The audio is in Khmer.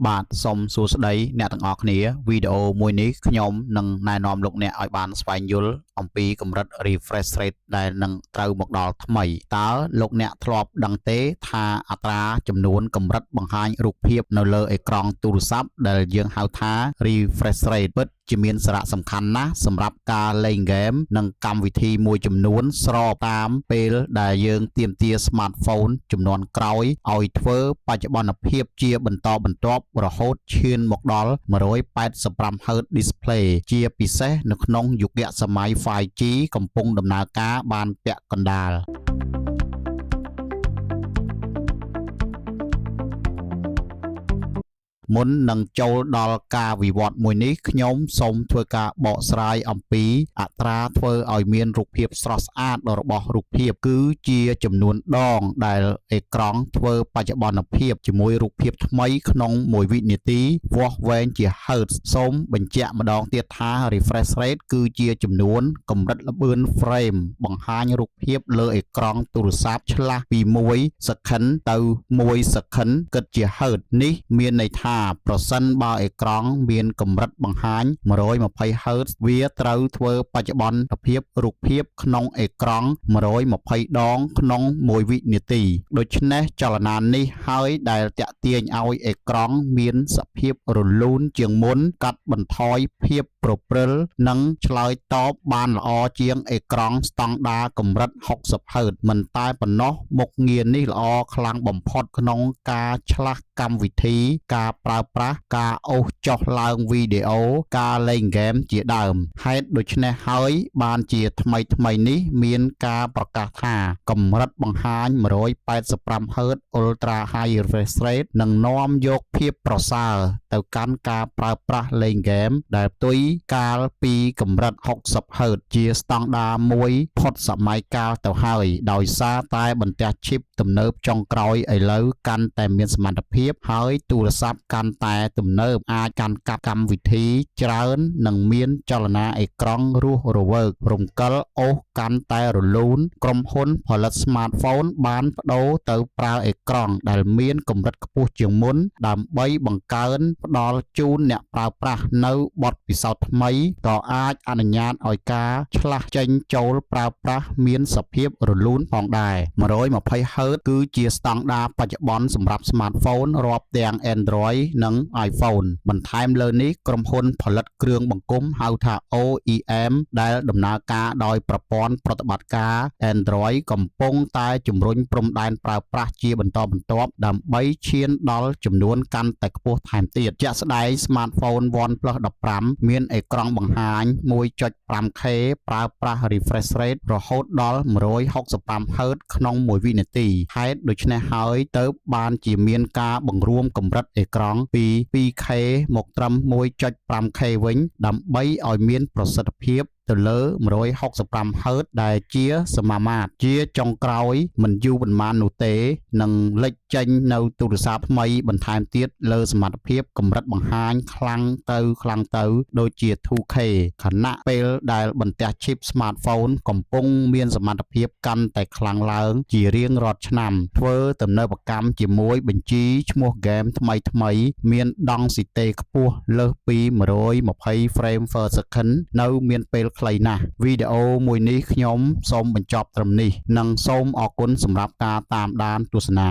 បាទសូមសួស្តីអ្នកទាំងអស់គ្នាវីដេអូមួយនេះខ្ញុំនឹងណែនាំលោកអ្នកឲ្យបានស្វែងយល់អំពីកម្រិត refresh rate ដែលនឹងត្រូវមកដល់ថ្មីតើលោកអ្នកធ្លាប់ដឹងទេថាអត្រាចំនួនកម្រិតបង្ហាញរូបភាពនៅលើអេក្រង់ទូរស័ព្ទដែលយើងហៅថា refresh rate ពិតជាមានសារៈសំខាន់ណាស់សម្រាប់ការលេងហ្គេមនិងកម្មវិធីមួយចំនួនស្របតាមពេលដែលយើងទាមទារ smartphone ចំនួនក្រោយឲ្យធ្វើបច្ចុប្បន្នភាពជាបន្តបន្ទាប់រហូតឈានមកដល់ 185Hz display ជាពិសេសនៅក្នុងយុគសម័យ 5G កំពុងដំណើរការបានពាក់កណ្ដាលមុននឹងចូលដល់ការវិវត្តមួយនេះខ្ញុំសូមធ្វើការបកស្រាយអំពីអត្រាធ្វើឲ្យមានរូបភាពស្រស់ស្អាតរបស់រូបភាពគឺជាចំនួនដងដែលអេក្រង់ធ្វើបច្ចុប្បន្នភាពជាមួយរូបភាពថ្មីក្នុង1វិនាទីវាស់វែងជា Hertz សូមបញ្ជាក់ម្ដងទៀតថា refresh rate គឺជាចំនួនកម្រិតល្បឿន frame បង្ហាញរូបភាពលើអេក្រង់ទូរស័ព្ទឆ្លាស់ពី1 second ទៅ1 second គិតជា Hertz នេះមានន័យថាប្រសិនបើអេក្រង់មានកម្រិតបង្ហាញ 120Hz វាត្រូវធ្វើបច្ចុប្បន្នភាពរូបភាពក្នុងអេក្រង់ 120 ដងក្នុង1វិនាទីដូច្នេះចលនានេះហើយដែលតាក់ទាញឲ្យអេក្រង់មានសភាពរលូនជាងមុនកាត់បន្ថយភាពប្រព្រិលនិងឆ្លើយតបបានល្អជាងអេក្រង់ស្តង់ដារកម្រិត 60Hz មិនតែប៉ុណ្ណោះមុខងារនេះល្អខ្លាំងបំផុតក្នុងការឆ្លាស់កម្មវិធីការប្រើប្រាស់ការអូសចុះឡើងវីដេអូការលេងហ្គេមជាដើមហេតុដូច្នេះហើយបានជាថ្មីនេះមានការប្រកាសថាកម្រិតបង្ហាញ 185Hz Ultra High Refresh Rate នឹងនាំយកភាពប្រសើរទៅកាន់ការប្រើប្រាស់លេងហ្គេមដែលផ្ទុយកាលពីកម្រិត 60Hz ជាស្តង់ដារមួយផុតសម័យកាលទៅហើយដោយសារតែបន្ទះឈីបទំនើបចុងក្រោយឥឡូវកាន់តែមានសមត្ថភាពហើយទូរស័ព្ទកាន់តែទំនើបអាចកាន់កាប់កម្មវិធីច្រើននិងមានចលនាអេក្រង់រស់រវើករំកិលអូសកាន់តែរលូនក្រុមហ៊ុនផលិត smartphone បានប្តូរទៅប្រើអេក្រង់ដែលមានកម្រិតខ្ពស់ជាងមុនដើម្បីបង្កើនផ្ដល់ជូនអ្នកប្រើប្រាស់នៅបទពិសោធន៍ថ្មីក៏អាចអនុញ្ញាតឲ្យការឆ្លាស់ចេញចូលប្រើប្រាស់មានសភាពរលូនផងដែរ 120Hz គឺជាស្តង់ដារបច្ចុប្បន្នសម្រាប់ smartphone រាប់ទាំង Android និង iPhone បន្ថែមលើនេះក្រុមហ៊ុនផលិតគ្រឿងបង្គុំហៅថា OEM ដែលដំណើរការដោយប្រព័ន្ធប្រតិបត្តិការ Android កំពុងតែជំរុញព្រំដែនប្រើប្រាស់ជាបន្តបន្ទាប់ដើម្បីឈានដល់ចំនួនកាន់តែខ្ពស់ថែមទៀតជាក់ស្ដែង Smartphone OnePlus 15មានអេក្រង់បង្ហាញ 1.5K ប្រើប្រាស់ refresh rate រហូតដល់ 165Hz ក្នុង1វិនាទីហេតុដូច្នេះហើយទើបបានជាមានការបង្រួមកម្រិតអេក្រង់ពី 2K មកត្រឹម 1.5K វិញដើម្បីឲ្យមានប្រសិទ្ធភាពទៅលើ 165Hz ដែលជាសមាមាត្រជាចុងក្រោយមិនយូរប៉ុន្មាននោះទេនឹងលេចចេញនៅទូរស័ព្ទថ្មីបន្ថែមទៀតលើសមត្ថភាពកម្រិតបង្ហាញខ្លាំងទៅដូចជា 2K ខណៈពេលដែលបន្ទះឈីប smartphone កំពុងមានសមត្ថភាពកាន់តែខ្លាំងឡើងជារៀងរាល់ឆ្នាំធ្វើទំនើបកម្មជាមួយបញ្ជីឈ្មោះហ្គេមថ្មីមានដង់ស៊ីតេខ្ពស់លើសពី120 frame per second នៅមានពេលខ្លីណាស់វីដេអូមួយនេះខ្ញុំសូមបញ្ចប់ត្រឹមនេះនិងសូមអរគុណសម្រាប់ការតាមដានទស្សនា